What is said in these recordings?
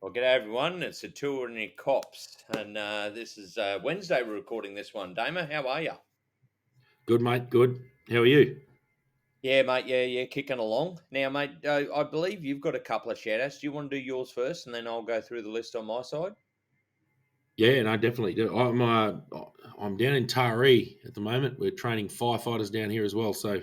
Well, g'day everyone. It's the Tour and the Cops, and this is Wednesday. We're recording this one. Damo, how are you? Good, mate. Good. How are you? Yeah, mate. Yeah, kicking along. Now, mate, I believe you've got a couple of shout outs. Do you want to do yours first, and then I'll go through the list on my side? Yeah, no, definitely. I'm down in Taree at the moment. We're training firefighters down here as well. So,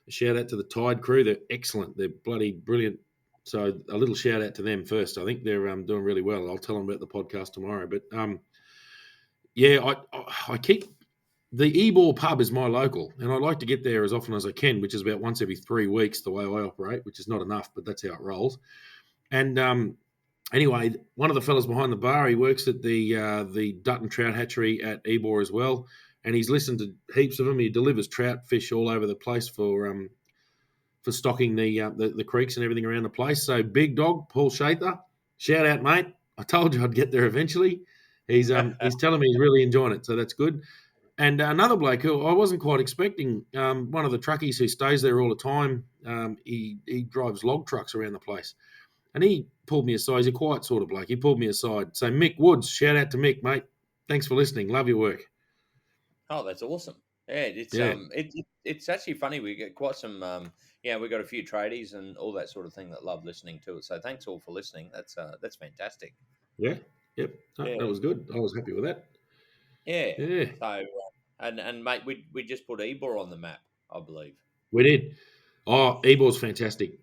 a shout out to the Tide crew. They're excellent. They're bloody brilliant. So, a little shout out to them first. I think they're doing really well. I'll tell them about the podcast tomorrow. But yeah, I keep the Ebor pub is my local, and I like to get there as often as I can, which is about once every 3 weeks. The way I operate, which is not enough, but that's how it rolls. And anyway, one of the fellas behind the bar, he works at the Dutton Trout Hatchery at Ebor as well, and he's listened to heaps of them. He delivers trout fish all over the place for stocking the creeks and everything around the place. So big dog, Paul Shather, shout out, mate. I told you I'd get there eventually. He's telling me he's really enjoying it, so that's good. And another bloke who I wasn't quite expecting, one of the truckies who stays there all the time. He drives log trucks around the place. And he pulled me aside. He's a quiet sort of bloke. He pulled me aside. So Mick Woods, shout out to Mick, mate. Thanks for listening. Love your work. Oh, that's awesome. Yeah, Yeah, it's actually funny. We get quite some. We got a few tradies and all that sort of thing that love listening to it. So thanks all for listening. That's fantastic. yeah, yep. No, that Yeah, was good. I was happy with that. yeah. Yeah, So and mate, we just put Ebor on the map, I believe. we did. Oh, Ebor's fantastic.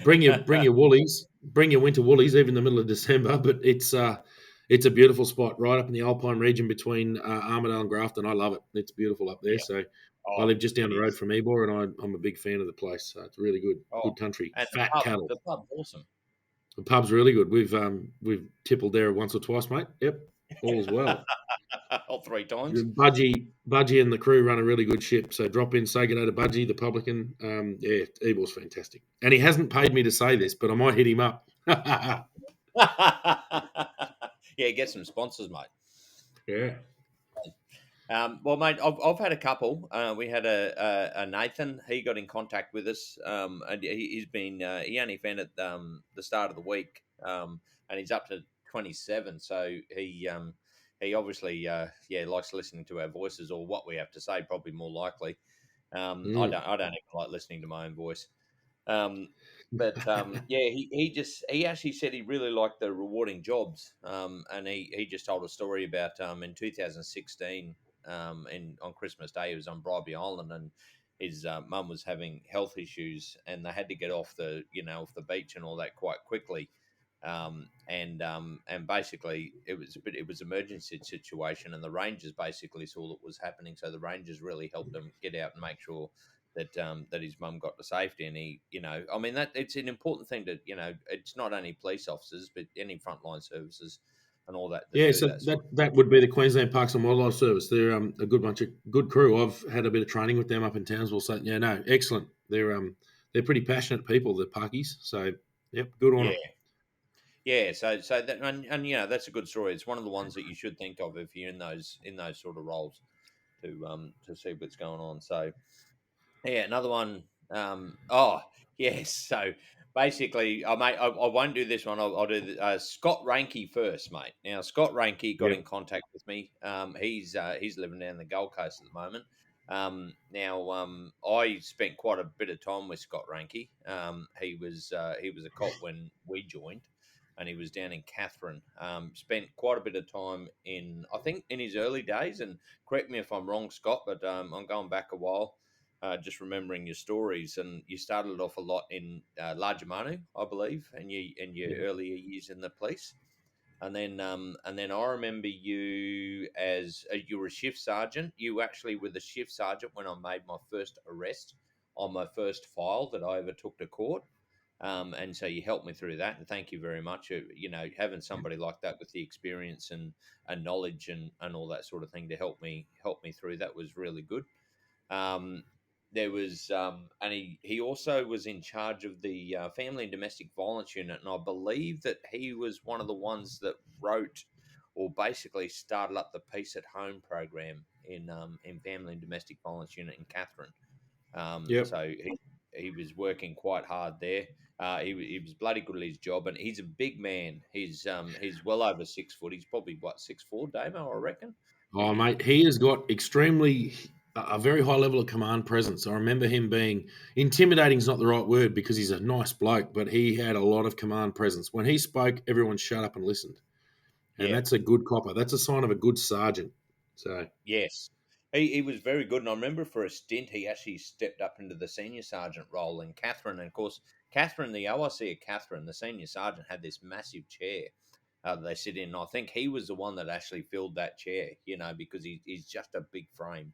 Bring your woolies, bring your winter woolies, even in the middle of December. But it's a beautiful spot right up in the Alpine region between Armidale and Grafton. I love it. It's beautiful up there. Yeah. So I Oh, live just down it the road is. from Ebor, and I'm a big fan of the place. So it's really good, Oh, good country, and fat cattle. the pub's awesome. The pub's really good. We've tippled there once or twice, mate. Yep, all's well. All three times. Budgie and the crew run a really good ship. So drop in, say good day to Budgie, the publican. Yeah, Ebor's fantastic. And he hasn't paid me to say this, but I might hit him up. Yeah, get some sponsors, mate. Yeah. Well, mate, I've had a couple. We had a Nathan. He got in contact with us, and he's been he only found it the start of the week, and he's up to 27. So he obviously likes listening to our voices or what we have to say. Probably more likely. Mm. I don't even like listening to my own voice. He actually said he really liked the rewarding jobs, and he just told a story about in 2016, on Christmas Day, he was on Bribey Island, and his mum was having health issues, and they had to get off the beach and all that quite quickly. And basically it was emergency situation, and the Rangers basically saw what was happening, so the Rangers really helped him get out and make sure that his mum got to safety. And he, I mean, that it's an important thing to, it's not only police officers but any frontline services and all that Yeah, do so that that sort of. that would be the Queensland Parks and Wildlife Service. They're a good bunch of good crew. I've had a bit of training with them up in Townsville. So yeah, no, excellent. They're pretty passionate people, the Parkies. So yep, good on Yeah, them. yeah. So that, and that's a good story. It's one of the ones that you should think of if you're in those sort of roles to see what's going on. So yeah, another one. Yes. So basically, I won't do this one. I'll do Scott Rankey first, mate. Now, Scott Rankey got in Yep. contact with me. He's living down the Gold Coast at the moment. I spent quite a bit of time with Scott Rankey. He was a cop when we joined, and he was down in Catherine. Spent quite a bit of time I think, in his early days. And correct me if I'm wrong, Scott, but I'm going back a while, just remembering your stories, and you started off a lot in Largemanu, I believe, and your Yep. earlier years in the police, and then I remember you as you were a shift sergeant. You actually were the shift sergeant when I made my first arrest on my first file that I ever took to court. And so you helped me through that, and thank you very much. Having somebody like that with the experience and knowledge and all that sort of thing to help me through that was really good. Um, there was, and he also was in charge of the family and domestic violence unit, and I believe that he was one of the ones that wrote or basically started up the Peace at Home program in family and domestic violence unit in Catherine. Yep. So he was working quite hard there. He was bloody good at his job, and he's a big man. He's well over 6 foot. He's probably what 6'4", Damo, I reckon. Oh, mate, he has got extremely a very high level of command presence. I remember him being intimidating is not the right word because he's a nice bloke, but he had a lot of command presence. When he spoke, everyone shut up and listened, and Yeah. that's a good copper. That's a sign of a good sergeant. So Yes. He was very good. And I remember for a stint, he actually stepped up into the senior sergeant role in Catherine. And of course, Catherine, the OIC at Catherine, the senior sergeant, had this massive chair that they sit in. And I think he was the one that actually filled that chair, because he's just a big framed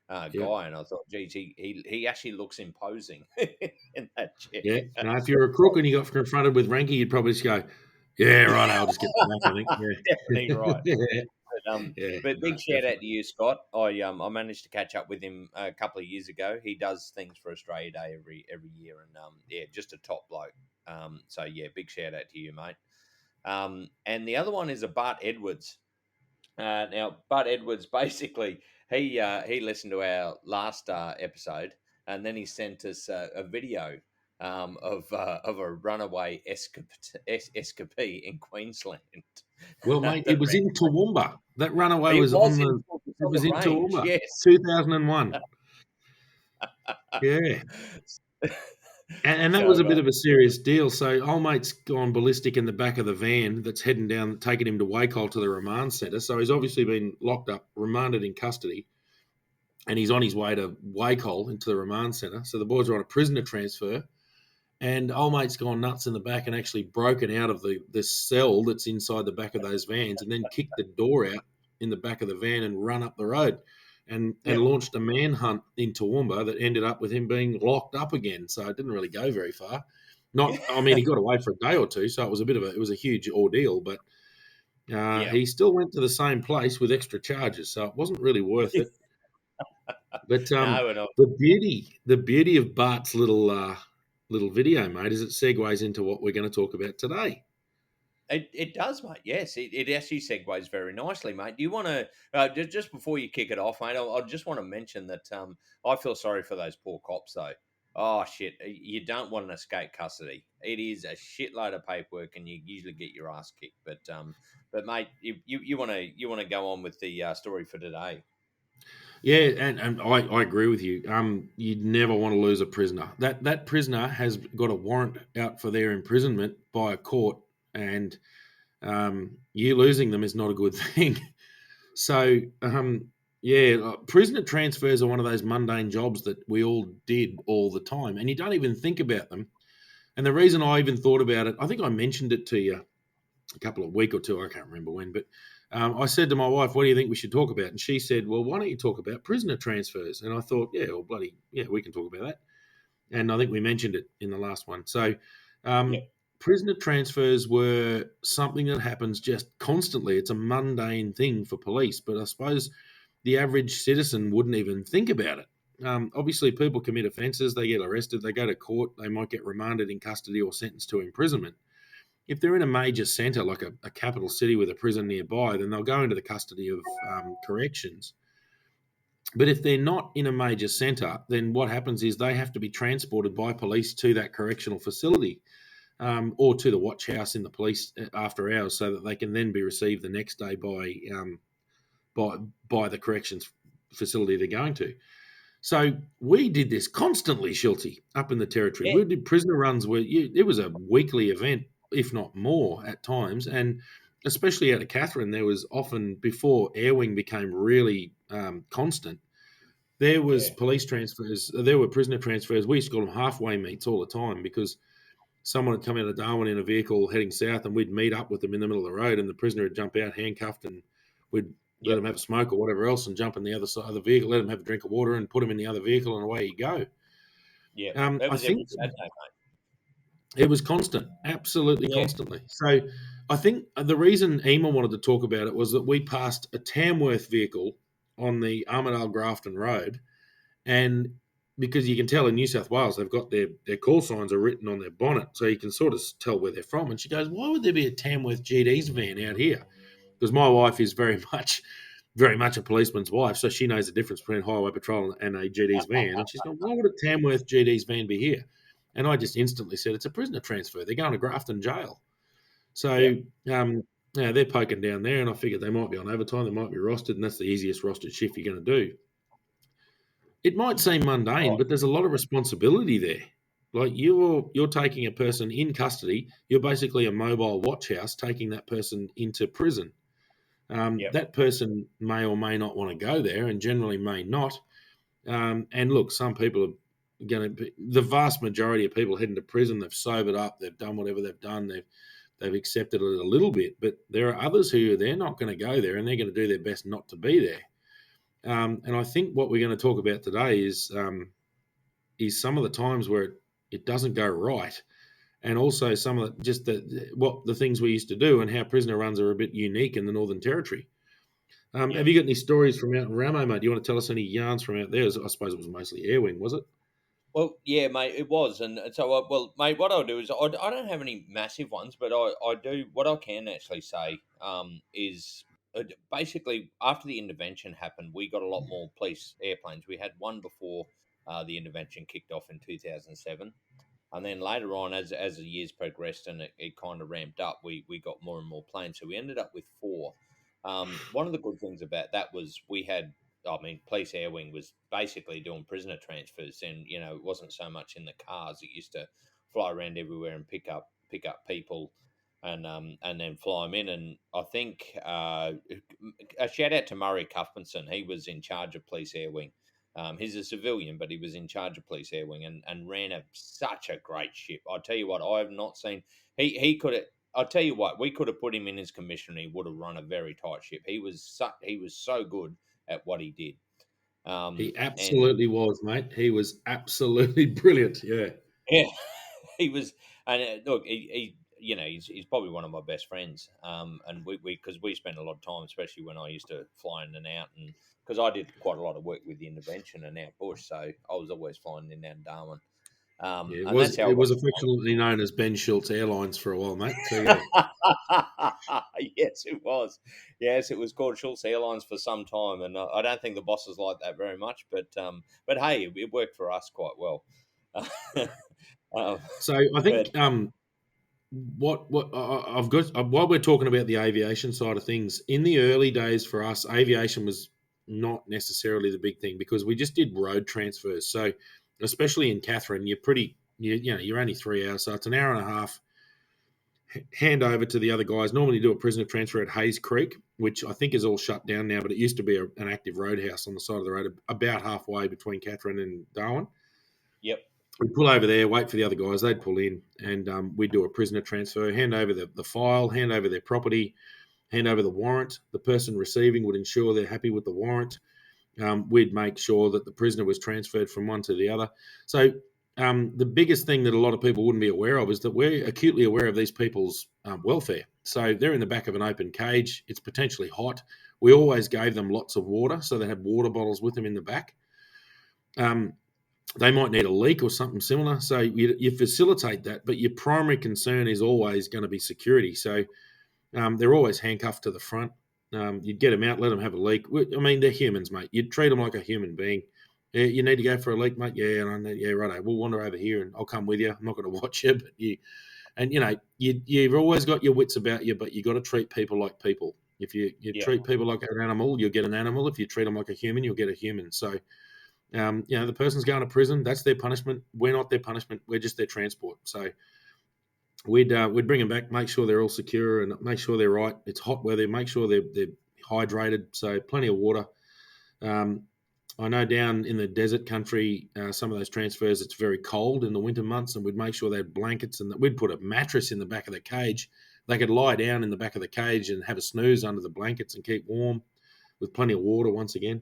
yeah, guy. And I thought, geez, he actually looks imposing in that chair. yeah. Now, if you're a crook and you got confronted with ranking, you'd probably just go, "Yeah, right. I'll just get back." I think. Definitely right. Yeah, yeah. But No, big shout out to definitely. you, Scott. I managed to catch up with him a couple of years ago. He does things for Australia Day every year, and yeah, just a top bloke. So yeah, big shout out to you, mate. And the other one is a Bart Edwards. Now Bart Edwards basically he listened to our last episode, and then he sent us a video of a runaway escapee in Queensland. Well, mate, it that was in Toowoomba. That runaway It was was on in the. it's It on was the in range, Toowoomba, yes. 2001. Yeah. And that was a So, bit of a serious deal. So old mate's gone ballistic in the back of the van that's heading down, taking him to Wacol to the remand centre. So he's obviously been locked up, remanded in custody, and he's on his way to Wacol into the remand centre. So the boys are on a prisoner transfer, and old mate's gone nuts in the back and actually broken out of the cell that's inside the back of those vans, and then kicked the door out in the back of the van and run up the road, and yeah, launched a manhunt in Toowoomba that ended up with him being locked up again. So it didn't really go very far. Not, I mean, he got away for a day or two, so it was it was a huge ordeal, but yeah. he still went to the same place with extra charges, so it wasn't really worth it. But No, and the beauty of Bart's little video, mate, is it segues into what we're going to talk about today. it does, mate. Yes, it actually segues very nicely, mate. Do you want to just before you kick it off, mate? I just want to mention that I feel sorry for those poor cops, though. Oh shit! You don't want an escape custody. It is a shitload of paperwork, and you usually get your ass kicked. But mate, you want to go on with the story for today? Yeah, and I agree with you. You'd never want to lose a prisoner. That prisoner has got a warrant out for their imprisonment by a court, and you losing them is not a good thing. So, yeah, prisoner transfers are one of those mundane jobs that we all did all the time, and you don't even think about them. And the reason I even thought about it, I think I mentioned it to you a couple of week or two, I can't remember when, but I said to my wife, "What do you think we should talk about?" And she said, "Well, why don't you talk about prisoner transfers?" And I thought, "Yeah, well, bloody yeah, we can talk about that." And I think we mentioned it in the last one. So, Yeah, prisoner transfers were something that happens just constantly. It's a mundane thing for police, but I suppose the average citizen wouldn't even think about it. Obviously, people commit offences, they get arrested, they go to court, they might get remanded in custody or sentenced to imprisonment. If they're in a major centre like a capital city with a prison nearby, then they'll go into the custody of corrections. But if they're not in a major centre, then what happens is they have to be transported by police to that correctional facility, or to the watch house in the police after hours, so that they can then be received the next day by by the corrections facility they're going to. So we did this constantly, Schultzy, up in the territory. yeah, We did prisoner runs where it was a weekly event, if not more at times. And especially out of Catherine, there was often, before airwing became really constant, there was yeah, police transfers, there were prisoner transfers. We used to call them halfway meets all the time, because someone would come out of Darwin in a vehicle heading south, and we'd meet up with them in the middle of the road, and the prisoner would jump out handcuffed, and we'd let yep, them have a smoke or whatever else and jump in the other side of the vehicle, let them have a drink of water and put them in the other vehicle, and away you go. yep. That I was every think Saturday, it was constant, absolutely mate. constantly. So I think the reason Ema wanted to talk about it was that we passed a Tamworth vehicle on the Armidale Grafton Road, and because you can tell in New South Wales, they've got their call signs are written on their bonnet, so you can sort of tell where they're from. And she goes, "Why would there be a Tamworth GD's van out here?" Because my wife is very much very much a policeman's wife, so she knows the difference between highway patrol and a GD's van. And she's gone, why would a Tamworth GD's van be here? And I just instantly said, it's a prisoner transfer. They're going to Grafton jail. Yep. So, yeah, they're poking down there, and I figured they might be on overtime, they might be rostered, and that's the easiest rostered shift you're going to do. It might seem mundane, Oh, but there's a lot of responsibility there. Like you're taking a person in custody. You're basically a mobile watch house taking that person into prison. yep. That person may or may not want to go there, and generally may not. And look, some people are going to. The vast majority of people heading to prison, they've sobered up, they've done whatever they've done, they've accepted it a little bit. But there are others who they're not going to go there, and they're going to do their best not to be there. And I think what we're going to talk about today is some of the times where it doesn't go right, and also some of the things we used to do and how prisoner runs are a bit unique in the Northern Territory. Yep. Have you got any stories from out in Ramo, mate? Do you want to tell us any yarns from out there? I suppose it was mostly airwing, was it? Well, yeah, mate, it was, and so, well, mate, what I'll do is I don't have any massive ones, but I do what I can actually say is basically after the intervention happened, we got a lot more police airplanes. We had one before the intervention kicked off in 2007. And then later on, as the years progressed and it kind of ramped up, we got more and more planes. So we ended up with four. One of the good things about that was we had, I mean, police airwing was basically doing prisoner transfers, and it wasn't so much in the cars. It used to fly around everywhere and pick up people, and then fly them in. And I think a shout out to Murray Cuthbertson. He was in charge of police airwing. He's a civilian, but he was in charge of police airwing and ran such a great ship. I tell you what, I have not seen. He could have. I'll tell you what, we could have put him in as commissioner. He would have run a very tight ship. He was so good at what he did. He And absolutely was, mate. He was absolutely brilliant. Yeah. yeah, he was. And look, he's probably one of my best friends. And we because we spent a lot of time, especially when I used to fly in and out, and because I did quite a lot of work with the intervention and out bush, so I was always flying in and out of Darwin. Yeah, it And was that's how I it got was affectionately known as Ben Schultz Airlines for a while, mate. So yeah. Yes, it was. Yes, it was called Schultz Airlines for some time, and I don't think the bosses liked that very much. But hey, it worked for us quite well. um, So I but think what I've got while we're talking about the aviation side of things, in the early days for us, aviation was not necessarily the big thing because we just did road transfers. So especially in Catherine, you're only 3 hours, so it's an hour and a half hand over to the other guys. Normally do a prisoner transfer at Hayes Creek, which I think is all shut down now, but it used to be an active roadhouse on the side of the road, about halfway between Catherine and Darwin. yep, We'd pull over there, wait for the other guys, they'd pull in, and we'd do a prisoner transfer, hand over the file, hand over their property, hand over the warrant. The person receiving would ensure they're happy with the warrant. We'd make sure that the prisoner was transferred from one to the other. So the biggest thing that a lot of people wouldn't be aware of is that we're acutely aware of these people's welfare. So they're in the back of an open cage. It's potentially hot. We always gave them lots of water, so they had water bottles with them in the back. They might need a leak or something similar. So you facilitate that, but your primary concern is always going to be security. So they're always handcuffed to the front. You'd get them out, let them have a leak. I mean, they're humans, mate. You'd treat them like a human being. Yeah, you need to go for a leak, mate. Yeah, yeah, righto. We'll wander over here, and I'll come with you. I'm not going to watch you, but you've always got your wits about you, but you got to treat people like people. If you yep, treat people like an animal, you'll get an animal. If you treat them like a human, you'll get a human. So, the person's going to prison. That's their punishment. We're not their punishment. We're just their transport. So we'd bring them back, make sure they're all secure, and make sure they're right. It's hot weather. Make sure they're hydrated. So plenty of water. I know down in the desert country, some of those transfers, it's very cold in the winter months, and we'd make sure they had blankets, and we'd put a mattress in the back of the cage. They could lie down in the back of the cage and have a snooze under the blankets and keep warm with plenty of water once again.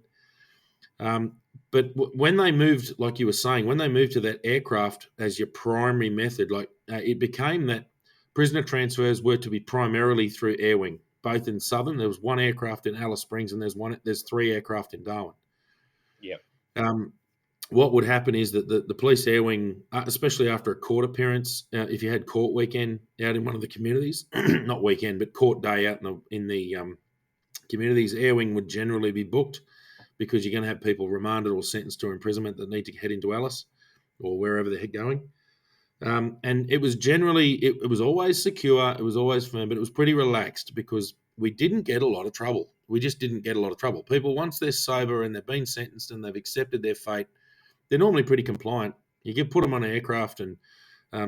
But when they moved, like you were saying, when they moved to that aircraft as your primary method, it became that prisoner transfers were to be primarily through airwing, both in Southern. There was one aircraft in Alice Springs, and there's 3 aircraft in Darwin. yep, What would happen is that the police airwing, especially after a court appearance, if you had court weekend out in one of the communities, not weekend, but court day out in the communities, airwing would generally be booked because you're going to have people remanded or sentenced to imprisonment that need to head into Alice or wherever they're going. And it was generally, it was always secure, it was always firm, but it was pretty relaxed because we didn't get a lot of trouble. We just didn't get a lot of trouble. People, once they're sober and they've been sentenced and they've accepted their fate, they're normally pretty compliant. You can put them on an aircraft, and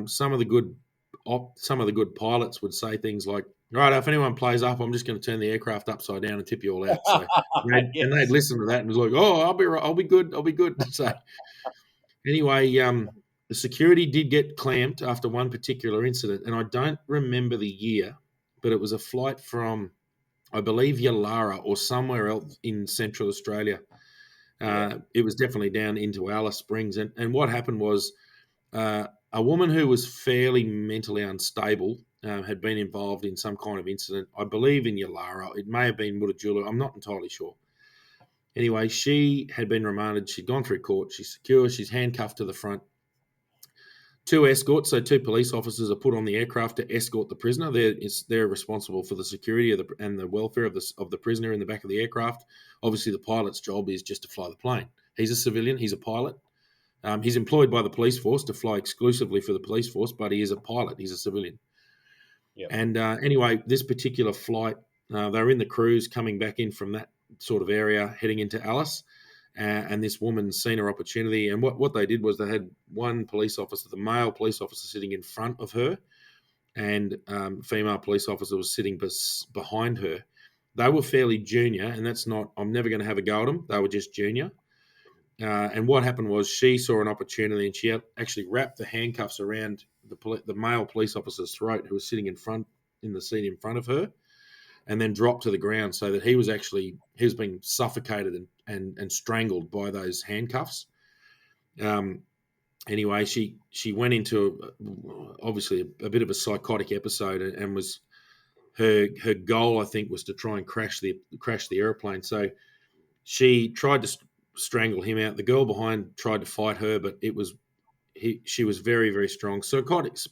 some of the good pilots would say things like, "Right, if anyone plays up, I'm just going to turn the aircraft upside down and tip you all out." So Yes. they'd listen to that and was like, "Oh, I'll be good." So anyway, the security did get clamped after one particular incident, and I don't remember the year, but it was a flight from, I believe, Yalara or somewhere else in Central Australia. It was definitely down into Alice Springs, and what happened was a woman who was fairly mentally unstable had been involved in some kind of incident. I believe in Yalara. It may have been Mutijulu. I'm not entirely sure. Anyway, she had been remanded. She'd gone through court. She's secure. She's handcuffed to the front. Two escorts, so two police officers, are put on the aircraft to escort the prisoner. They're responsible for the security and the welfare of the prisoner in the back of the aircraft. Obviously, the pilot's job is just to fly the plane. He's a civilian. He's a pilot. He's employed by the police force to fly exclusively for the police force, but he is a pilot. He's a civilian. Yep. And anyway, this particular flight, they were in the cruise coming back in from that sort of area, heading into Alice. And this woman seen her opportunity. And what they did was they had one police officer, the male police officer, sitting in front of her, and female police officer was sitting behind her. They were fairly junior, and that's not, I'm never going to have a go at them. They were just junior. And what happened was she saw an opportunity, and she actually wrapped the handcuffs around the male police officer's throat, who was sitting in the seat in front of her, and then dropped to the ground, so that he was being suffocated and strangled by those handcuffs. Anyway, she went into obviously a bit of a psychotic episode, and was her goal, I think, was to try and crash the airplane. So she tried to strangle him out. The girl behind tried to fight her, but she was very, very strong.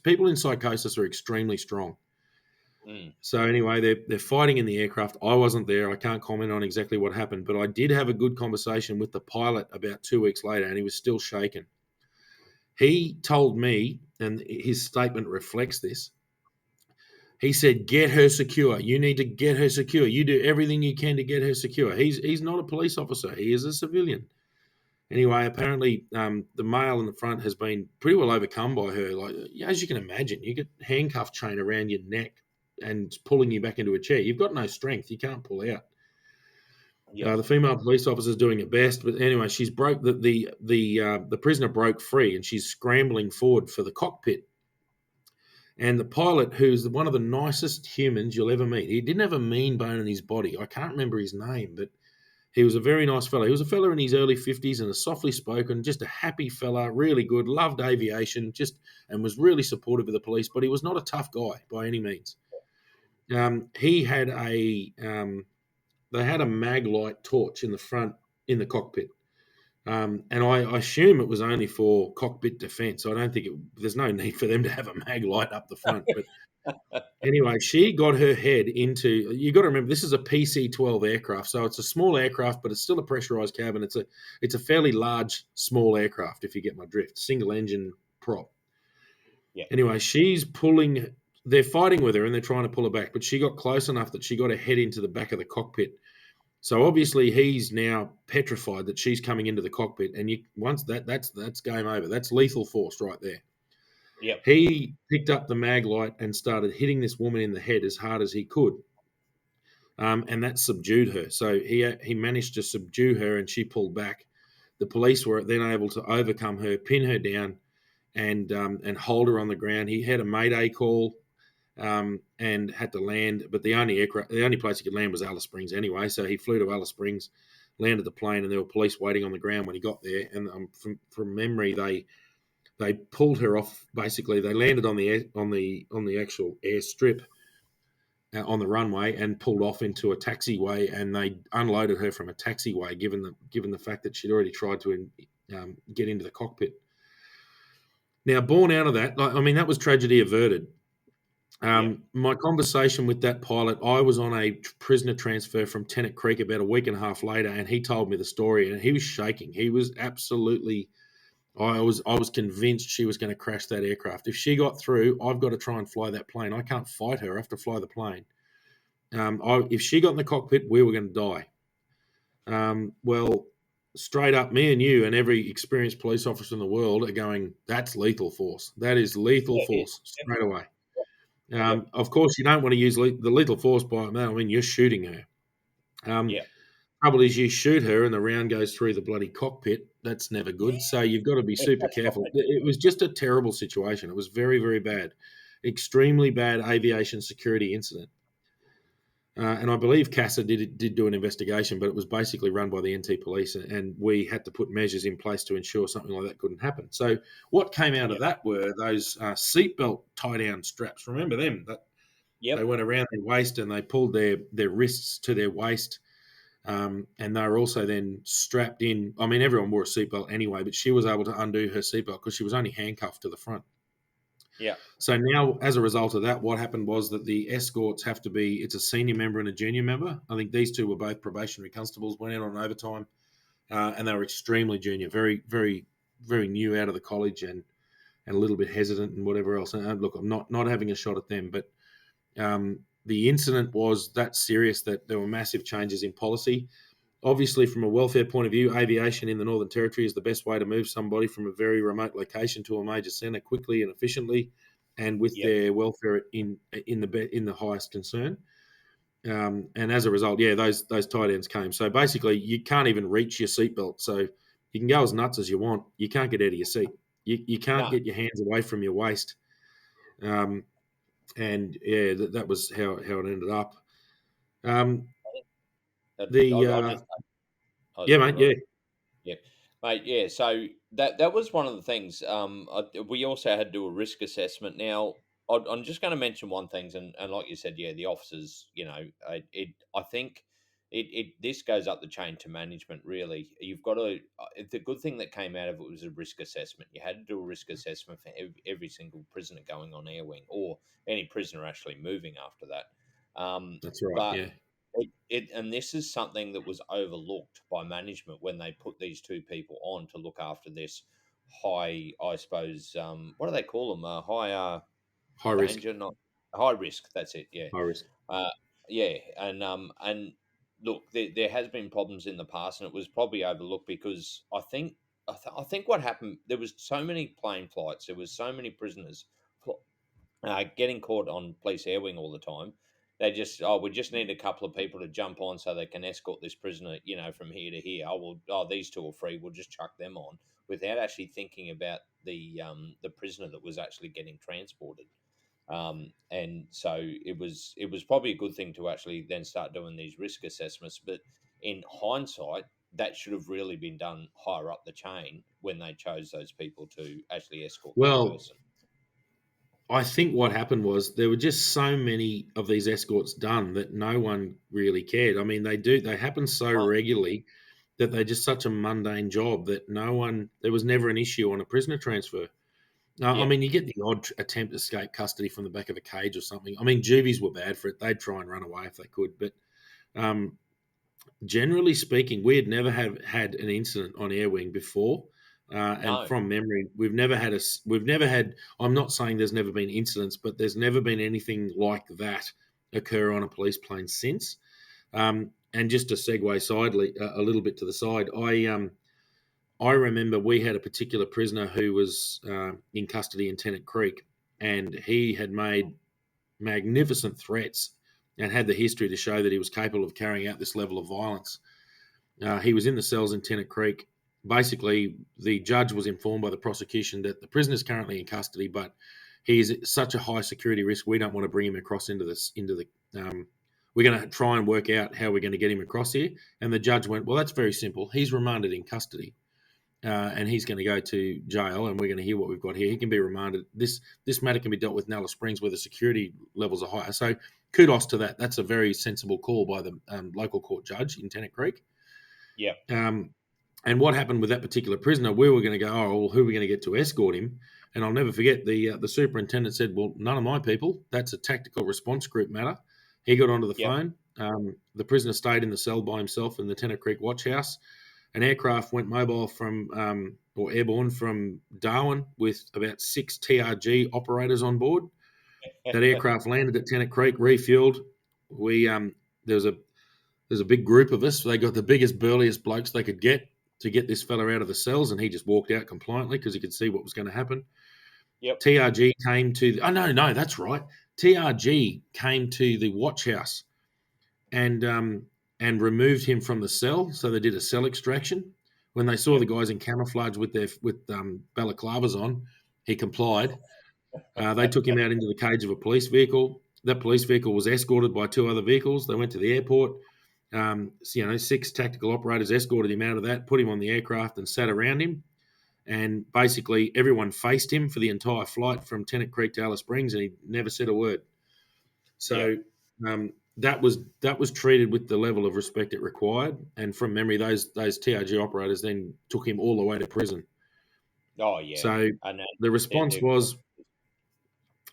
People in psychosis are extremely strong. So anyway, they're fighting in the aircraft. I wasn't there. I can't comment on exactly what happened, but I did have a good conversation with the pilot about 2 weeks later, and he was still shaken. He told me, and his statement reflects this, he said, "Get her secure. You need to get her secure. You do everything you can to get her secure." He's not a police officer. He is a civilian. Anyway, apparently the male in the front has been pretty well overcome by her. Like, as you can imagine, you get handcuff chain around your neck and pulling you back into a chair. You've got no strength. You can't pull out. Yes. The female police officer is doing her best, but anyway, she's broke the prisoner broke free, and she's scrambling forward for the cockpit. And the pilot, who's one of the nicest humans you'll ever meet, he didn't have a mean bone in his body. I can't remember his name, but he was a very nice fellow. He was a fellow in his early 50s and a softly spoken, just a happy fella, really good, loved aviation, and was really supportive of the police. But he was not a tough guy by any means. He had they had a mag light torch in the front in the cockpit, and I assume it was only for cockpit defence. I don't think there's no need for them to have a mag light up the front. But anyway, she got her head into. You got to remember, this is a PC-12 aircraft, so it's a small aircraft, but it's still a pressurised cabin. It's a fairly large, small aircraft, if you get my drift. Single engine prop. Yeah. Anyway, she's pulling. They're fighting with her and they're trying to pull her back, but she got close enough that she got her head into the back of the cockpit. So obviously he's now petrified that she's coming into the cockpit, and once that's game over. That's lethal force right there. Yep. He picked up the mag light and started hitting this woman in the head as hard as he could, and that subdued her. So he managed to subdue her, and she pulled back. The police were then able to overcome her, pin her down, and hold her on the ground. He had a mayday call. And had to land, but the only place he could land was Alice Springs anyway. So he flew to Alice Springs, landed the plane, and there were police waiting on the ground when he got there. And from memory, they pulled her off. Basically, they landed on the actual airstrip on the runway and pulled off into a taxiway, and they unloaded her from a taxiway. Given the fact that she'd already tried to get into the cockpit. Now, born out of that, that was tragedy averted. Yeah. My conversation with that pilot, I was on a prisoner transfer from Tennant Creek about a week and a half later, and he told me the story, and he was shaking. He was absolutely. I was convinced she was going to crash that aircraft. If she got through, I've got to try and fly that plane. I can't fight her. I have to fly the plane. If she got in the cockpit, we were going to die. Well, straight up, me and you and every experienced police officer in the world are going, that's lethal force. That is lethal Yeah, it is. force straight away. Yep. Of course, you don't want to use the lethal force by that. I mean, you're shooting her. Um, Yep. Trouble is, you shoot her and the round goes through the bloody cockpit. That's never good. So you've got to be Yeah, super that's careful. right. It was just a terrible situation. It was very, very bad, extremely bad aviation security incident. And I believe CASA did do an investigation, but it was basically run by the NT Police, and we had to put measures in place to ensure something like that couldn't happen. So what came out of Yep. that were those seatbelt tie-down straps. Remember them? That they Yep. went around their waist and they pulled their wrists to their waist, and they were also then strapped in. I mean, everyone wore a seatbelt anyway, but she was able to undo her seatbelt because she was only handcuffed to the front. Yep. So now, as a result of that, what happened was that the escorts have to be, it's a senior member and a junior member. I think these two were both probationary constables, went out on overtime, and they were extremely junior, very, very, very new out of the college and a little bit hesitant and whatever else. And look, I'm not having a shot at them, but the incident was that serious that there were massive changes in policy. Obviously, from a welfare point of view, aviation in the Northern Territory is the best way to move somebody from a very remote location to a major centre quickly and efficiently, and with Yep. their welfare in the highest concern. And as a result, yeah, those tight ends came. So basically, you can't even reach your seatbelt. So you can go as nuts as you want. You can't get out of your seat. You can't No. get your hands away from your waist. Um, and yeah, that was how it ended up. Um, the I'll just. Yeah, mate. Right. Yeah, Yeah, mate. Yeah, so that was one of the things. We also had to do a risk assessment. Now, I'm just going to mention one thing, and like you said, yeah, the officers. I think it this goes up the chain to management. Really, you've got to. The good thing that came out of it was a risk assessment. You had to do a risk assessment for every single prisoner going on airwing, or any prisoner actually moving after that. that's right. But Yeah. and this is something that was overlooked by management when they put these two people on to look after this high, I suppose, what do they call them? High High risk. danger, not high risk. That's it. Yeah, High risk. uh, yeah, and look, there has been problems in the past, and it was probably overlooked because I think what happened, there was so many plane flights, there was so many prisoners getting caught on police airwing all the time. They just, we just need a couple of people to jump on so they can escort this prisoner, from here to here. These two are free. We'll just chuck them on without actually thinking about the prisoner that was actually getting transported. And so it was probably a good thing to actually then start doing these risk assessments. But in hindsight, that should have really been done higher up the chain when they chose those people to actually escort that Well, person. I think what happened was there were just so many of these escorts done that no one really cared. I mean, they happen so Oh, regularly that they're just such a mundane job that there was never an issue on a prisoner transfer. I yeah. mean, you get the odd attempt to escape custody from the back of a cage or something. I mean, juvies were bad for it. They'd try and run away if they could. But um, generally speaking, we had never have had an incident on air wing before, and No. from memory, we've never had. I'm not saying there's never been incidents, but there's never been anything like that occur on a police plane since. And just to segue a little bit to the side, I remember we had a particular prisoner who was in custody in Tennant Creek, and he had made magnificent threats and had the history to show that he was capable of carrying out this level of violence. He was in the cells in Tennant Creek. Basically, the judge was informed by the prosecution that the prisoner is currently in custody, but he is such a high security risk. We don't want to bring him across into this. We're going to try and work out how we're going to get him across here. And the judge went, "Well, that's very simple. He's remanded in custody, and he's going to go to jail. And we're going to hear what we've got here. He can be remanded. This matter can be dealt with in Alice Springs, where the security levels are higher. So, kudos to that. That's a very sensible call by the local court judge in Tennant Creek." Yeah. And what happened with that particular prisoner? We were going to go, oh, well, who are we going to get to escort him? And I'll never forget the superintendent said, "Well, none of my people. That's a tactical response group matter." He got onto the Yep. phone. The prisoner stayed in the cell by himself in the Tennant Creek watch house. An aircraft went mobile from or airborne from Darwin with about 6 TRG operators on board. That aircraft landed at Tennant Creek, refueled. We there's a big group of us. They got the biggest, burliest blokes they could get to get this fella out of the cells, and he just walked out compliantly because he could see what was going to happen. Yep. TRG came to no, that's right. TRG came to the watch house and removed him from the cell. So they did a cell extraction. When they saw Yep. the guys in camouflage with balaclavas on, he complied. They took him out into the cage of a police vehicle. That police vehicle was escorted by 2 other vehicles. They went to the airport. 6 tactical operators escorted him out of that, put him on the aircraft, and sat around him. And basically, everyone faced him for the entire flight from Tennant Creek to Alice Springs, and he never said a word. So that was treated with the level of respect it required. And from memory, those TRG operators then took him all the way to prison. Oh yeah. So the response was,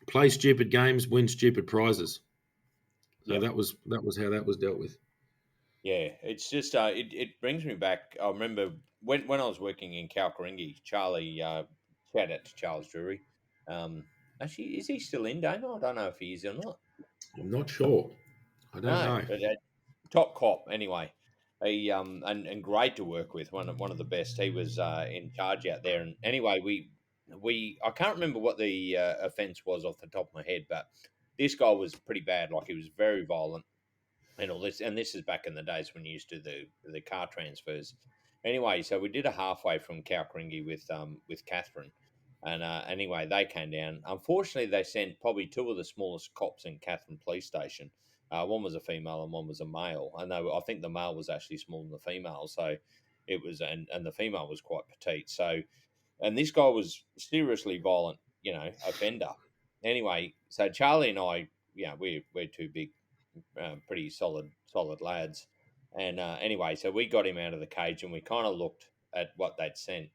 play stupid games, win stupid prizes. So that was how that was dealt with. Yeah, it's just it brings me back. I remember when I was working in Kalkaringi, Charlie. Shout out to Charles Drury. Actually, is he still in Damo? I don't know if he is or not. I'm not sure. I don't No, know. but top cop anyway. He and great to work with. One of the best. He was in charge out there. And anyway, we I can't remember what the offence was off the top of my head, but this guy was pretty bad. Like he was very violent and all this. And this is back in the days when you used to do the car transfers. Anyway, so we did a halfway from Kalkaringi with Catherine. And anyway, they came down. Unfortunately, they sent probably 2 of the smallest cops in Catherine Police Station. One was a female and one was a male. And I think the male was actually smaller than the female. So it was, and the female was quite petite. So, and this guy was seriously violent, offender. Anyway, so Charlie and I, we're 2 big, pretty solid lads. And anyway, so we got him out of the cage, and we kind of looked at what they'd sent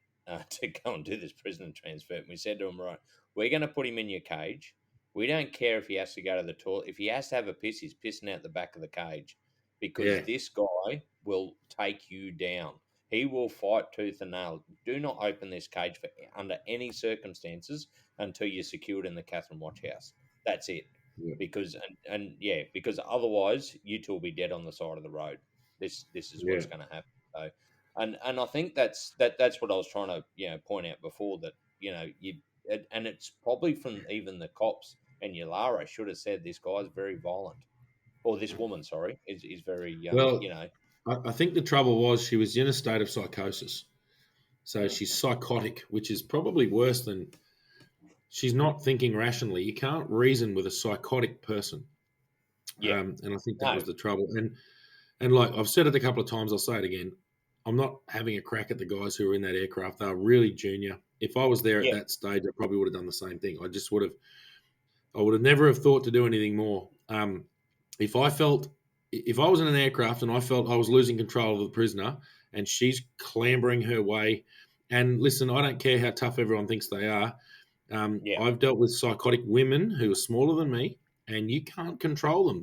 to go and do this prisoner transfer. And we said to him, right, we're going to put him in your cage. We don't care if he has to go to the toilet. If he has to have a piss, he's pissing out the back of the cage, because Yeah, this guy will take you down. He will fight tooth and nail. Do not open this cage under any circumstances until you're secured in the Catherine Watch House. That's it. yeah, Because otherwise you two will be dead on the side of the road. This is yeah. what's going to happen. So, and I think that's what I was trying to point out before, that and it's probably from even the cops, and Yalara should have said this guy's very violent, or this woman, sorry, is very Well, I think the trouble was she was in a state of psychosis. So she's psychotic, which is probably worse than she's not thinking rationally. You can't reason with a psychotic person. yeah, And I think that no, was the trouble. And like I've said it a couple of times, I'll say it again. I'm not having a crack at the guys who are in that aircraft. They're really junior. If I was there at yeah, that stage, I probably would have done the same thing. I would have never have thought to do anything more. If I was in an aircraft and I felt I was losing control of the prisoner and she's clambering her way, and listen, I don't care how tough everyone thinks they are. yeah, I've dealt with psychotic women who are smaller than me, and you can't control them.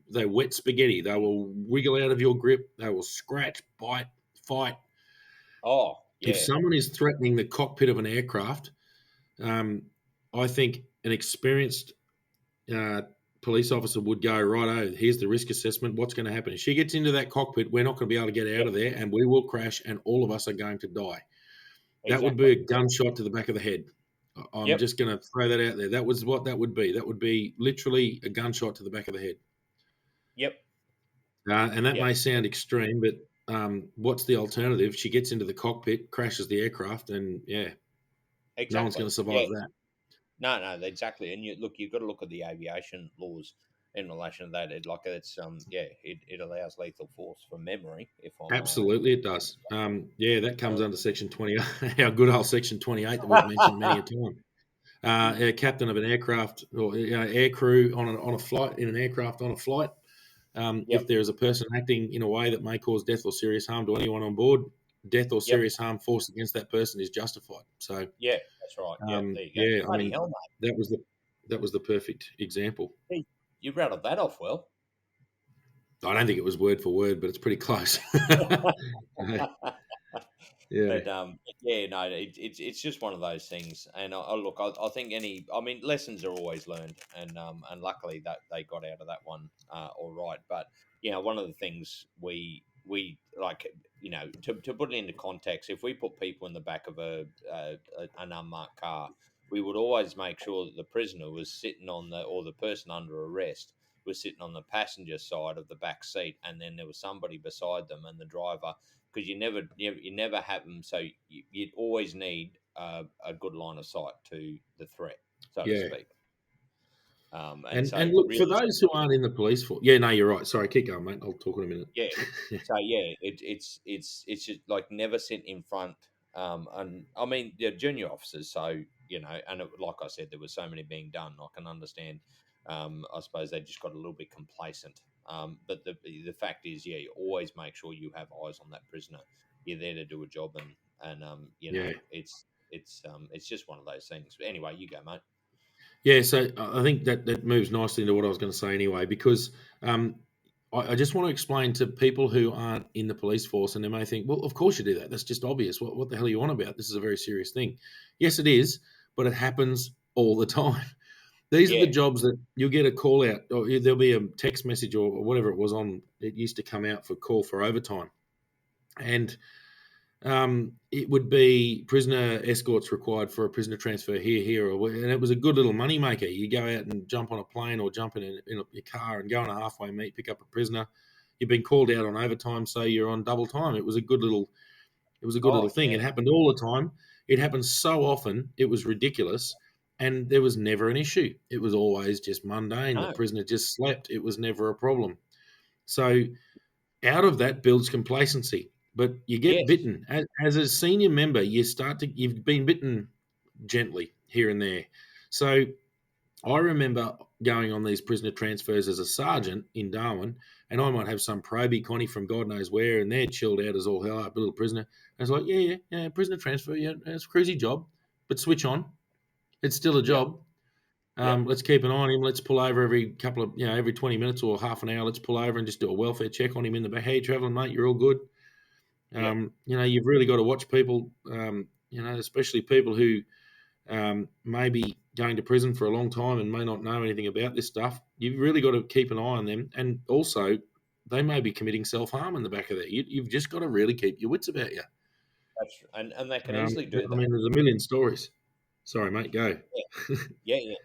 They're wet spaghetti. They will wiggle out of your grip. They will scratch, bite, fight. oh If yeah, someone is threatening the cockpit of an aircraft, I think an experienced uh, police officer would go, righto, here's the risk assessment. What's going to happen? If she gets into that cockpit, we're not going to be able to get out yep, of there, and we will crash, and all of us are going to die. That would be exactly, a gunshot to the back of the head. I'm yep, just going to throw that out there. That was what that would be. That would be literally a gunshot to the back of the head. yep, And that yep, may sound extreme, but what's the alternative? She gets into the cockpit, crashes the aircraft, and no one's going exactly, to survive yeah. that. No, exactly. And you've got to look at the aviation laws in relation to that. It allows lethal force from memory. If I'm Absolutely, it does. That comes under Section 28, our good old Section 28 that we've mentioned many a time. A captain of an aircraft or air crew on a flight, in an aircraft on a flight, if yep, there is a person acting in a way that may cause death or serious harm to anyone on board, death or Yep. serious harm forced against that person is justified. So, Yeah, that's right. Yeah, there you go. yeah, I Bloody mean, hell, that was the perfect example. mate. You rattled that off well. I don't think it was word for word, but it's pretty close. Yeah, But yeah, no, it's just one of those things. And I look, I think I mean, lessons are always learned, and luckily that they got out of that one all right. But one of the things we like, to put it into context, if we put people in the back of an unmarked car, we would always make sure that the prisoner was sitting or the person under arrest was sitting on the passenger side of the back seat, and then there was somebody beside them, and the driver, because you never have them. So you'd always need a good line of sight to the threat, so to yeah. speak. And And so look, for really, those who aren't in the police force, yeah, no, you're right. Sorry, keep going, mate. I'll talk in a minute. yeah. So yeah, it's just like never sit in front. And I mean, they're junior officers, so and like I said, there were so many being done. I can understand. I suppose they just got a little bit complacent. But the fact is, yeah, you always make sure you have eyes on that prisoner. You're there to do a job, and Yeah. it's just one of those things. But anyway, you go, mate. Yeah, so I think that moves nicely into what I was going to say anyway, because um, I just want to explain to people who aren't in the police force, and they may think, well, of course you do that. That's just obvious. What the hell are you on about? This is a very serious thing. Yes, it is, but it happens all the time. These are the Yeah. jobs that you'll get a call out, or there'll be a text message or whatever it was on. It used to come out for call for overtime, and it would be prisoner escorts required for a prisoner transfer here, and it was a good little money maker. You go out and jump on a plane or jump in your car and go on a halfway meet, pick up a prisoner. You've been called out on overtime, so you're on double time. It was a good little Oh thing. yeah. It happened all the time. It happened so often, it was ridiculous, and there was never an issue. It was always just mundane. The No. prisoner just slept. It was never a problem. So out of that builds complacency. But you get Yes. bitten as a senior member. You've been bitten gently here and there. So I remember going on these prisoner transfers as a sergeant in Darwin, and I might have some probie Connie from God knows where, and they're chilled out as all hell up, a little prisoner. And it's like, yeah, prisoner transfer, yeah, it's a crazy job, but switch on. It's still a Yep. job. Yep. Let's keep an eye on him. Let's pull over every 20 minutes or half an hour. Let's pull over and just do a welfare check on him in the back. Hey, traveling mate, you're all good. Yep. You've really got to watch people, especially people who may be going to prison for a long time and may not know anything about this stuff. You've really got to keep an eye on them. And also, they may be committing self-harm in the back of that. You've just got to really keep your wits about you. And they can easily do I that. mean, there's a million stories. Sorry, mate, go. Yeah. Yeah, yeah,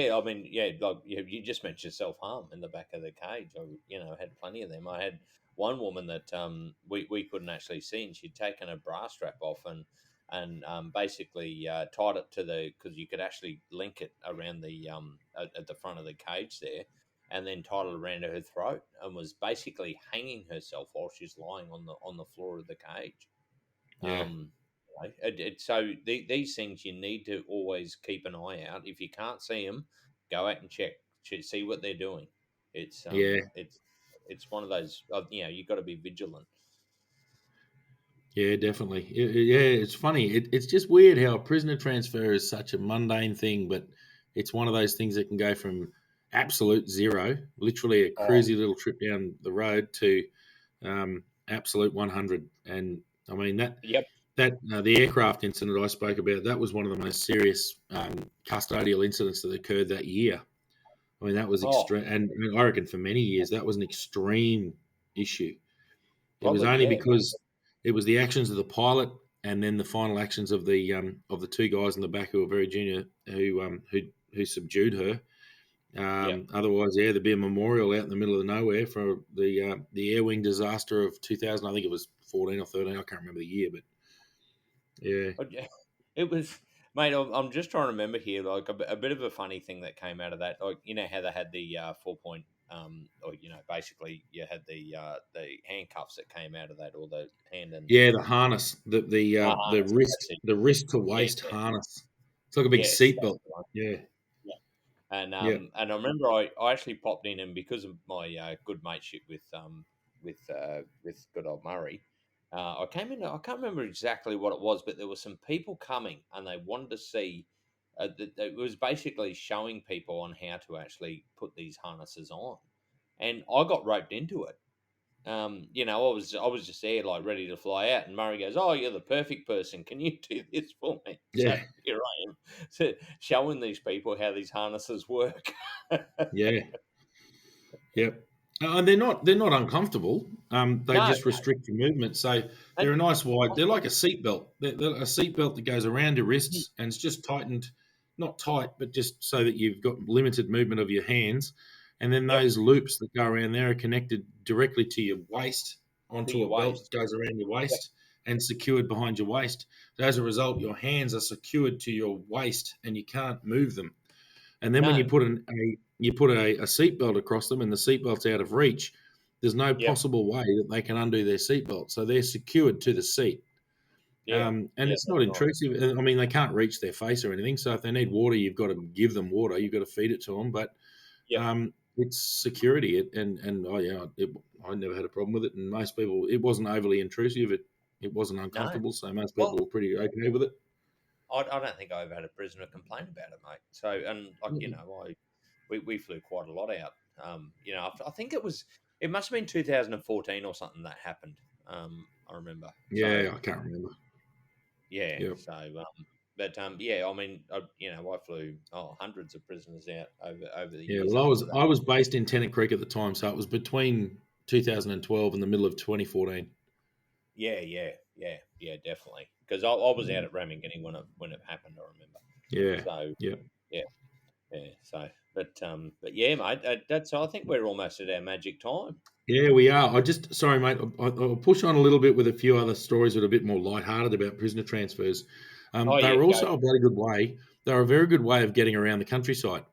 yeah. I mean, yeah, like you just mentioned self harm in the back of the cage. I had plenty of them. I had one woman that we couldn't actually see, and she'd taken a bra strap off and basically tied it to because you could actually link it around at the front of the cage there, and then tied it around her throat, and was basically hanging herself while she's lying on the floor of the cage. Yeah, Um, so these things you need to always keep an eye out. If you can't see them, go out and check, see what they're doing. It's yeah, it's one of those. You've got to be vigilant. yeah, definitely. Yeah, it's funny. It's just weird how a prisoner transfer is such a mundane thing, but it's one of those things that can go from absolute zero, literally a Oh, cruisy little trip down the road, to absolute 100. And I mean yep. the aircraft incident I spoke about, that was one of the most serious custodial incidents that occurred that year. I mean, that was Oh, extreme, and I reckon for many years that was an extreme issue. It was probably only yeah. because it was the actions of the pilot and then the final actions of the two guys in the back who were very junior who subdued her. Yep. Otherwise, yeah, there'd be a memorial out in the middle of nowhere for the airwing disaster of 2000. I think it was 14 or 13. I can't remember the year, but yeah, It was, mate. I'm just trying to remember here, like a bit of a funny thing that came out of that. Like how they had the 4 point, or basically you had the handcuffs that came out of that, or the hand and yeah, the harness, the harness. wrist, That's it. the wrist to Yeah, waist yeah, harness. It's like a big yes, that's seatbelt. the one. Yeah, Yeah. And yeah, and I remember I actually popped in, and because of my good mateship with good old Murray, I came in. I can't remember exactly what it was, but there were some people coming, and they wanted to see. It was basically showing people on how to actually put these harnesses on, and I got roped into it. I was just there like ready to fly out, and Murray goes, "Oh, you're the perfect person. Can you do this for me?" So Yeah, here I am, so showing these people how these harnesses work. yeah. Yep. And they're not uncomfortable. They No, just restrict your movement. So they're and a nice wide. They're like a seatbelt. They're a seatbelt that goes around your mm, wrists and it's just tightened, not tight, but just so that you've got limited movement of your hands. And then yep, those loops that go around there are connected directly to your waist to onto your a belt waist. that goes around your Yep. waist and secured behind your waist. So as a result, your hands are secured to your waist and you can't move them. And then when you No, put a seatbelt across them and the seatbelt's out of reach, there's no yep, possible way that they can undo their seatbelt. So they're secured to the seat. yeah, And yeah, it's that's not right. intrusive. I mean, they can't reach their face or anything. So if they need water, you've got to give them water. You've got to feed it to them. But Yep. it's security. And oh yeah, I never had a problem with it. And most people, it wasn't overly intrusive. It wasn't No. uncomfortable. So most people Well, were pretty okay with it. I don't think I've had a prisoner complain about it, mate. So, and like we flew quite a lot out. I think it must have been 2014 or something that happened. I remember. So Yeah, I can't remember. yeah, Yeah. yeah, I mean, I flew hundreds of prisoners out over the Yeah, years well, I was after that. I was based in Tennant Creek at the time, so it was between 2012 and the middle of 2014. Yeah, yeah, yeah, yeah, definitely. Because I was out at Ramangini when it happened. I remember. Yeah, So yeah, yeah. Yeah. So, but yeah, mate. That's. I think we're almost at our magic time. yeah. We are. Sorry, mate. I'll push on a little bit with a few other stories that are a bit more lighthearted about prisoner transfers. Oh They yeah, were go. also a bloody good way. They were a very good way of getting around the countryside.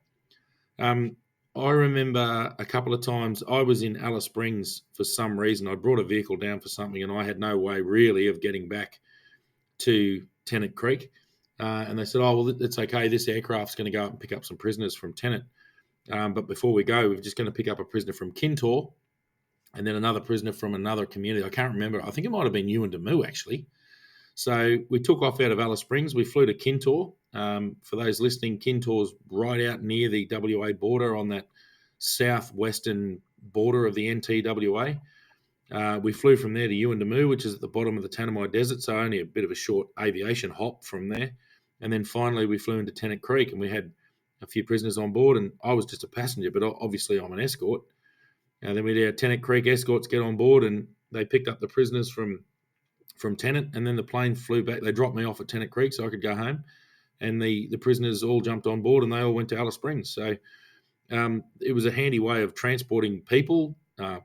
Um, I remember a couple of times I was in Alice Springs for some reason. I brought a vehicle down for something, and I had no way really of getting back to Tennant Creek. And they said, "Oh, well, it's okay. This aircraft's going to go up and pick up some prisoners from Tennant. But before we go, we're just going to pick up a prisoner from Kintor and then another prisoner from another community. I can't remember. I think it might have been Yuendamu, actually. So we took off out of Alice Springs. We flew to Kintor. For those listening, Kintor's right out near the WA border on that southwestern border of the NTWA. We flew from there to Yuendamu, which is at the bottom of the Tanami Desert, so only a bit of a short aviation hop from there. And then finally, we flew into Tennant Creek, and we had a few prisoners on board, and I was just a passenger, but obviously I'm an escort. And then we had Tennant Creek escorts get on board, and they picked up the prisoners from Tennant, and then the plane flew back. They dropped me off at Tennant Creek so I could go home, and the prisoners all jumped on board, and they all went to Alice Springs. So it was a handy way of transporting people,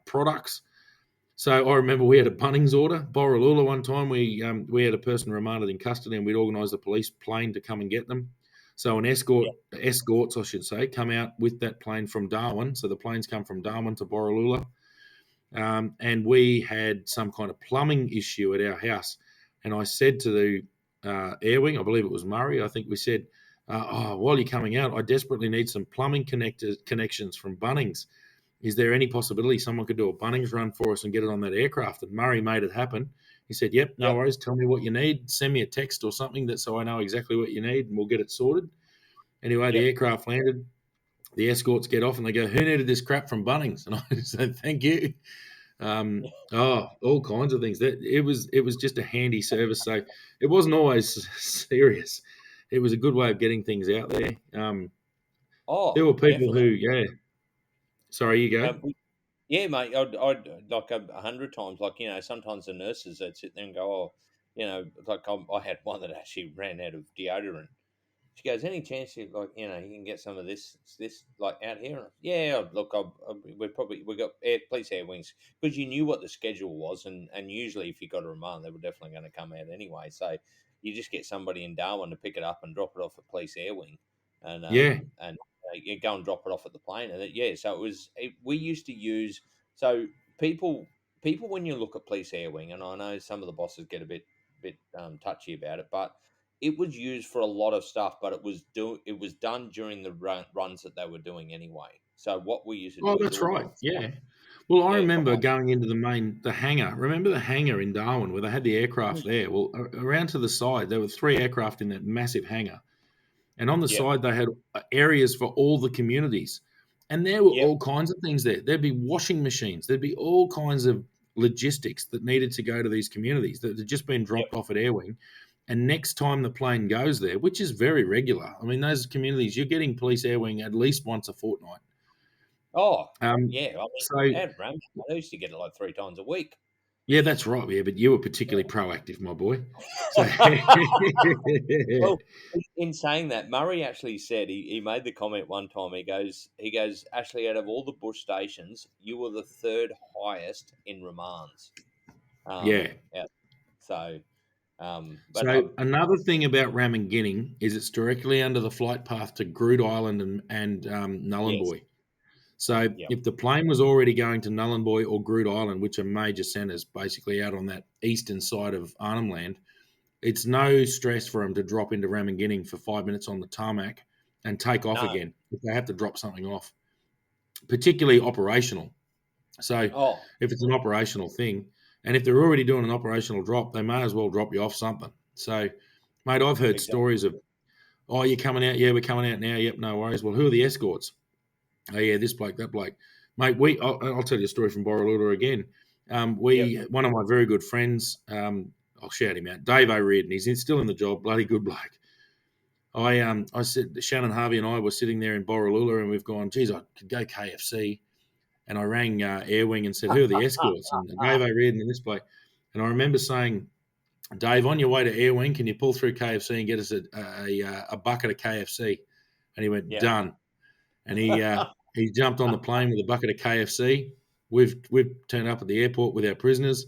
products. So I remember we had a Bunnings order, Borroloola. One time we had a person remanded in custody, and we'd organised a police plane to come and get them. So Yeah, escorts, I should say, come out with that plane from Darwin. So the planes come from Darwin to Borroloola, and we had some kind of plumbing issue at our house. And I said to the airwing, I believe it was Murray, I think we said, while you're coming out, I desperately need some plumbing connections from Bunnings. Is there any possibility someone could do a Bunnings run for us and get it on that aircraft? And Murray made it happen. He said, "Yep, no yep, worries. Tell me what you need. Send me a text or something that so I know exactly what you need, and we'll get it sorted." Anyway, the yep. aircraft landed. The escorts get off, and they go, "Who needed this crap from Bunnings?" And I said, "Thank you." All kinds of things. That it was just a handy service. So it wasn't always serious. It was a good way of getting things out there. There Oh, were people who, definitely. yeah. Sorry, you go. Um, yeah, mate. I'd like 100 times. Like sometimes the nurses they'd sit there and go, "Oh, like I had one that actually ran out of deodorant." She goes, "Any chance you can get some of this like out here?" Yeah, look, we got police air wings because you knew what the schedule was, and usually if you got a remand, they were definitely going to come out anyway. So you just get somebody in Darwin to pick it up and drop it off at police air wing, Yeah. and you go and drop it off at the plane, and yeah, so we used to use so people when you look at police air wing, and I know some of the bosses get a bit touchy about it, but it was used for a lot of stuff, but it was done during the runs that they were doing anyway. So what we used to Oh, do is that's all right. the Yeah. Well, I Yeah, come remember on. going into the hangar. Remember the hangar in Darwin where they had the Mm. aircraft there? Well, around to the side, there were 3 aircraft in that massive hangar. And on the Yep, side, they had areas for all the communities. And there were yep, all kinds of things there. There'd be washing machines. There'd be all kinds of logistics that needed to go to these communities that had just been yep. dropped off at airwing. And next time the plane goes there, which is very regular, I mean, those communities, you're getting police airwing at least once a fortnight. Oh, Um, yeah. I mean, so at Ram, I used to get it like 3 times a week. Yeah, that's right. Yeah, but you were particularly proactive, my boy. So Well, in saying that, Murray actually said he made the comment one time. He goes, Ashley, out of all the bush stations, you were the third highest in remands. yeah. Yeah. So, but So another thing about Ramingining is it's directly under the flight path to Groot Island and yes, Nullarbor. So yep, if the plane was already going to Nullarbor or Groot Island, which are major centres, basically out on that eastern side of Arnhem Land, it's no stress for them to drop into Ramingining for 5 minutes on the tarmac and take off no, again if they have to drop something off, particularly operational. So oh, if it's an operational thing, and if they're already doing an operational drop, they may as well drop you off something. So, mate, I've heard exactly, stories of, oh, you're coming out? Yeah, we're coming out now. Yep, no worries. Well, who are the escorts? Oh, yeah, this bloke, that bloke. Mate, I'll tell you a story from Borroloola again. yep, One of my very good friends, I'll shout him out, Dave O'Riordan. He's still in the job, bloody good bloke. I said, Shannon Harvey and I were sitting there in Borroloola, and we've gone, geez, I could go KFC. And I rang Airwing and said, who are the escorts? And Dave O'Riordan and this bloke. And I remember saying, Dave, on your way to Airwing, can you pull through KFC and get us a bucket of KFC? And he went, yep. done. And he jumped on the plane with a bucket of KFC. We've turned up at the airport with our prisoners.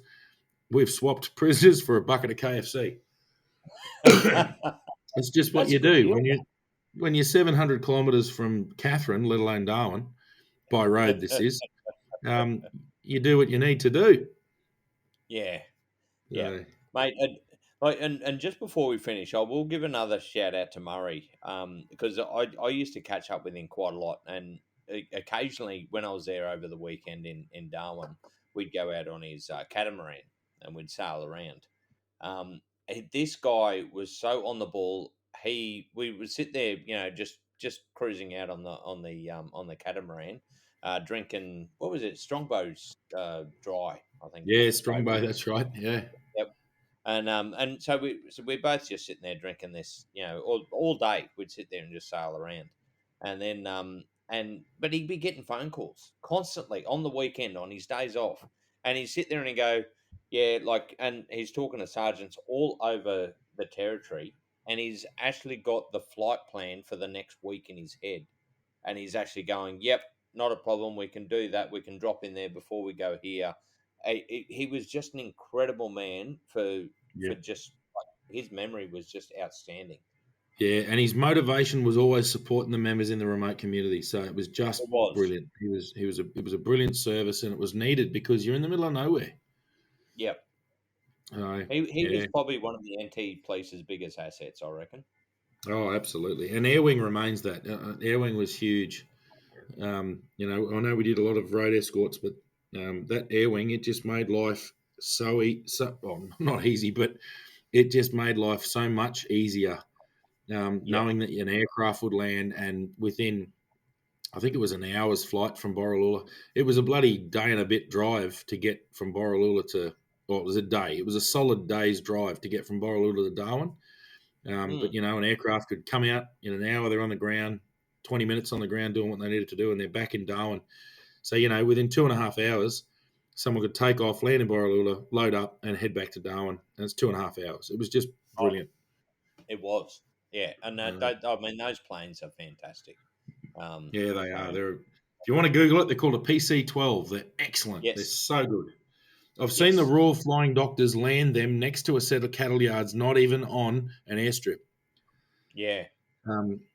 We've swapped prisoners for a bucket of KFC. It's just what That's a you good do deal. when you're 700 kilometres from Catherine, let alone Darwin, by road. This is um, you do what you need to do. Yeah, yeah, So, mate. And just before we finish, I will give another shout out to Murray, because I used to catch up with him quite a lot, and occasionally when I was there over the weekend in Darwin, we'd go out on his catamaran and we'd sail around. This guy was so on the ball. We would sit there, just cruising out on the catamaran, drinking, what was it, Strongbows dry, I think was yeah, the favourite. Strongbow, that's right. Yeah, Yep. And so we're both just sitting there drinking this, all day. We'd sit there and just sail around, and then but he'd be getting phone calls constantly on the weekend on his days off, and he'd sit there and he'd go, yeah, like, and he's talking to sergeants all over the territory, and he's actually got the flight plan for the next week in his head, and he's actually going, yep, not a problem. We can do that. We can drop in there before we go here. He was just an incredible man for yeah, just his memory was just outstanding. yeah. And his motivation was always supporting the members in the remote community. So it was just It was. brilliant. It was a brilliant service, and it was needed because you're in the middle of nowhere. Yep. So He was yeah, probably one of the NT Police's biggest assets, I reckon. oh, absolutely. And Airwing remains that. Airwing was huge. I know we did a lot of road escorts, but that Airwing, it just made life well, not easy, but it just made life so much easier. Yep. Knowing that an aircraft would land and within, I think it was an hour's flight from Borroloola. It was a bloody day and a bit drive to get from Borroloola to, well, it was a day. It was a solid day's drive to get from Borroloola to Darwin. But Mm. an aircraft could come out in an hour. They're on the ground, 20 minutes on the ground doing what they needed to do, and they're back in Darwin. So within 2.5 hours, someone could take off, land in Borroloola, load up, and head back to Darwin, and it's 2.5 hours. It was just Oh, brilliant. it was. Yeah, and Uh, I mean those planes are fantastic. yeah, they are. So If you want to Google it, they're called a PC-12. They're excellent. They're yes, so good. I've seen the yes, Royal Flying Doctors land them next to a set of cattle yards, not even on an airstrip. yeah.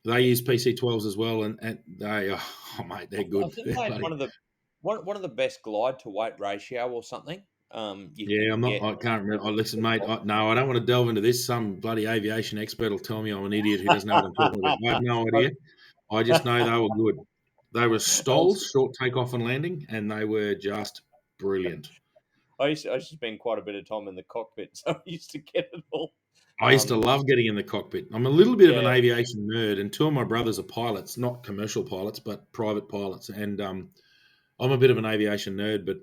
They use PC-12s as well, and they, oh mate, they're I good. think They're they had bloody. one of the best glide to weight ratio or something. You Yeah, can I'm not. get. I can't remember. Listen, mate. No, I don't want to delve into this. Some bloody aviation expert will tell me I'm an idiot who doesn't know what I'm talking about. I have no idea. I just know they were good. They were I used stoles, short takeoff and landing, and they were just brilliant. I used to spend quite a bit of time in the cockpit, so I used to get it all. I used to Um, love getting in the cockpit. I'm a little bit of an yeah, aviation nerd, and two of my brothers are pilots, not commercial pilots, but private pilots. And I'm a bit of an aviation nerd, but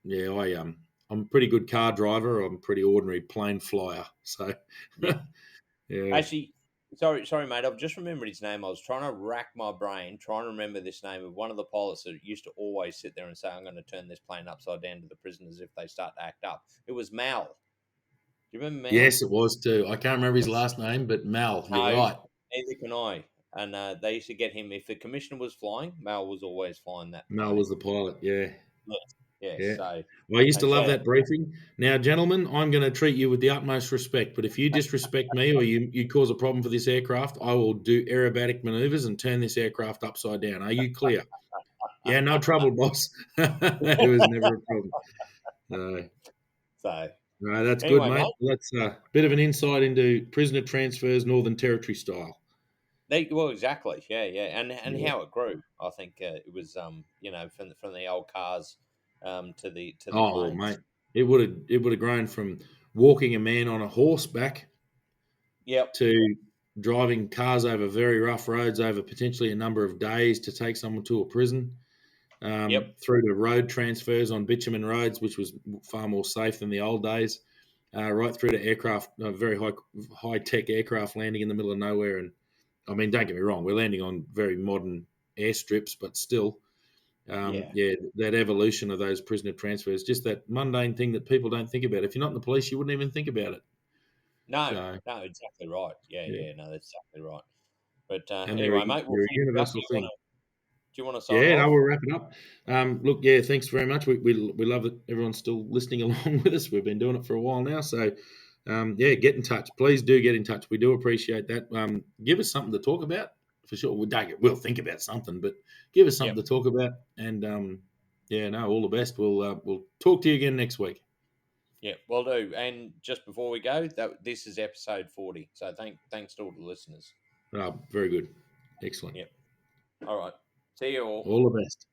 yeah, I'm a pretty good car driver. I'm a pretty ordinary plane flyer. So yeah. yeah, Actually, sorry, mate. I've just remembered his name. I was trying to rack my brain, trying to remember this name of one of the pilots that used to always sit there and say, "I'm going to turn this plane upside down to the prisoners if they start to act up." It was Mal. Do you remember Mal? yes, it was too. I can't remember his last name, but Mal, you're No, right. neither can I. And they used to get him if the commissioner was flying. Mal was always flying that Mal plane. was the pilot. Yeah, Yes, yes. yeah. So, Well, I used to love yeah, that briefing. Now, gentlemen, I'm going to treat you with the utmost respect, but if you disrespect me or you cause a problem for this aircraft, I will do aerobatic maneuvers and turn this aircraft upside down. Are you clear? Yeah, no trouble, boss. It was never a problem. No, so no, that's good, anyway, mate. mate. That's a bit of an insight into prisoner transfers, Northern Territory style. Well, exactly. Yeah, yeah, and Yeah. how it grew. I think it was from the old cars to the Oh, mate, planes. it would have grown from walking a man on a horseback Yep, to driving cars over very rough roads over potentially a number of days to take someone to a prison, yep, through to road transfers on bitumen roads, which was far more safe than the old days, right through to aircraft, very high tech aircraft landing in the middle of nowhere. And I mean, don't get me wrong, we're landing on very modern airstrips, but still, yeah. yeah, that evolution of those prisoner transfers, just that mundane thing that people don't think about. If you're not in the police, you wouldn't even think about it. No, So, no, exactly right. Yeah, yeah, yeah. No, that's exactly right. But and anyway, mate. Well, they're a thank you. universal thing. Do you want to sign Yeah, no, off? we'll wrap it up. Look, yeah, thanks very much. We love that everyone's still listening along with us. We've been doing it for a while now, so yeah, get in touch. Please do get in touch. We do appreciate that. Give us something to talk about for sure. We'll think about something, but give us something Yep, to talk about. And yeah, no, all the best. We'll talk to you again next week. yep. Will do. And just before we go, this is episode 40. So thanks to all the listeners. Very good, excellent. Yep. All right. See you all. All the best.